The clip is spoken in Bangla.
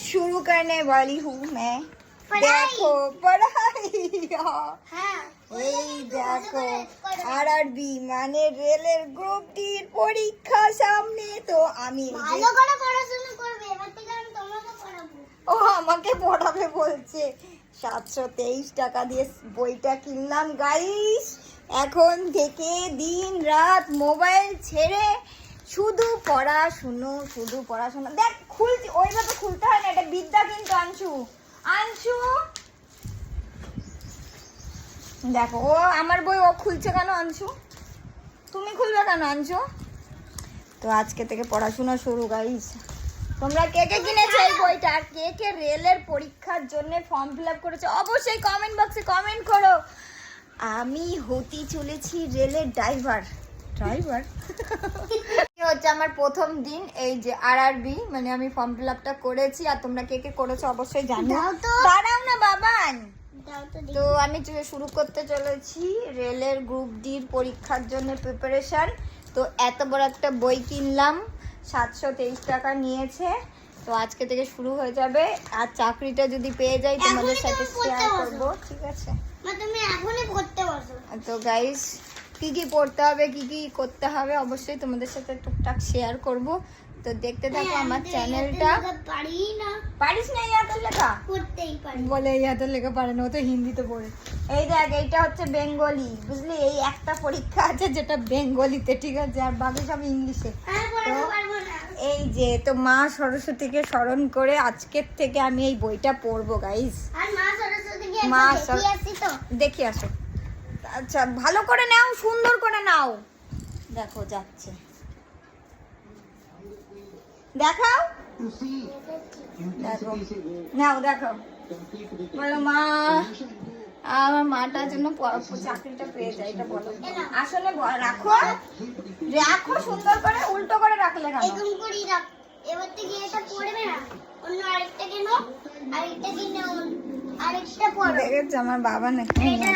शुरू करने वाली हूँ मैं। देखो पढ़ाई এই দেখো আরআরবি মানে রেলের গ্রুপ ডির পরীক্ষা সামনে, তো আমি ভালো করে পড়াশোনা করবে, এবার থেকে আমি তোমাকে পড়াবো। ও আমাকে পড়াবে বলছে। 723 টাকা দিয়ে বইটা কিনলাম গাইস। এখন থেকে দিন রাত মোবাইল ছেড়ে শুধু পড়াশুনো, শুধু পড়াশোনা। দেখ খুলছি, ওইভাবে খুলতে হয় না, এটা বিদ্যা কিন্তু। আনছু আনছু দেখো, ও আমার বই ও খুলছে কেন? আনছু তুমি খুলবে কেন? আনছু তো আজকে থেকে পড়াশোনা শুরু গাইস। তোমরা কে কে কিনেছো এই বইটা, আর কে কে রেলের পরীক্ষার জন্য ফর্ম ফিল আপ করেছো অবশ্যই কমেন্ট বক্সে কমেন্ট করো। আমি হতে চলেছি রেলের ড্রাইভার। হচ্ছে আমার প্রথম দিন এই যে আরআরবি, মানে আমি ফর্ম ফিল আপটা করেছি। আর তোমরা কে কে করেছো অবশ্যই জানিও। দাঁড়াও না বাবান, তো আমি শুরু করতে চলেছি রেলের গ্রুপ ডির পরীক্ষার জন্য প্রিপারেশন। তো এত বড় একটা বই কিনলাম, 723 টাকা নিয়েছে। তো আজকে থেকে শুরু হয়ে যাবে। আর চাকরিটা যদি পেয়ে যাই তোমাদের সাথে শেয়ার করব, ঠিক আছে? তুমি এখনই পড়তে বসো। তো গাইস কি কি পড়তে হবে, কি কি করতে হবে অবশ্যই তোমাদের সাথে টুকটাক শেয়ার করব। তো দেখতে থাকো আমার চ্যানেলটা। পারি না। পারিস না ইয়াতের লেখা? পড়তেই পারি। বলে ইয়াতের লেখা পারে না, ও তো হিন্দিতে পড়ে। এই দেখ, এইটা হচ্ছে বেঙ্গলি, বুঝলি? এই একটা পরীক্ষা আছে যেটা বেঙ্গলিতে, ঠিক আছে? আর বাকি সব ইংলিশে। এই যে তো মা সরস্বতীকে স্মরণ করে আজকের থেকে আমি এই বইটা পড়বো গাইস। আর মা সরস্বতীকে মা দেখি আসি তো। দেখি আসো। আচ্ছা ভালো করে নাও, সুন্দর করে নাও। দেখো যাচ্ছে, দেখাও, দেখো নাও, দেখো। বলো মা, আমার মাটার জন্য চাকরিটা পেয়ে যায়, এটা বলো। আসলে রাখো, রাখো সুন্দর করে, উল্টো করে রাখলে কেন? এরকম করেই রাখ। এবার থেকে এটা পড়বে না, অন্য আরেকটা কিনো, আরেকটা কিনে আরেকটা পড়ো। দেখেছ আমার বাবা নাকি? এটা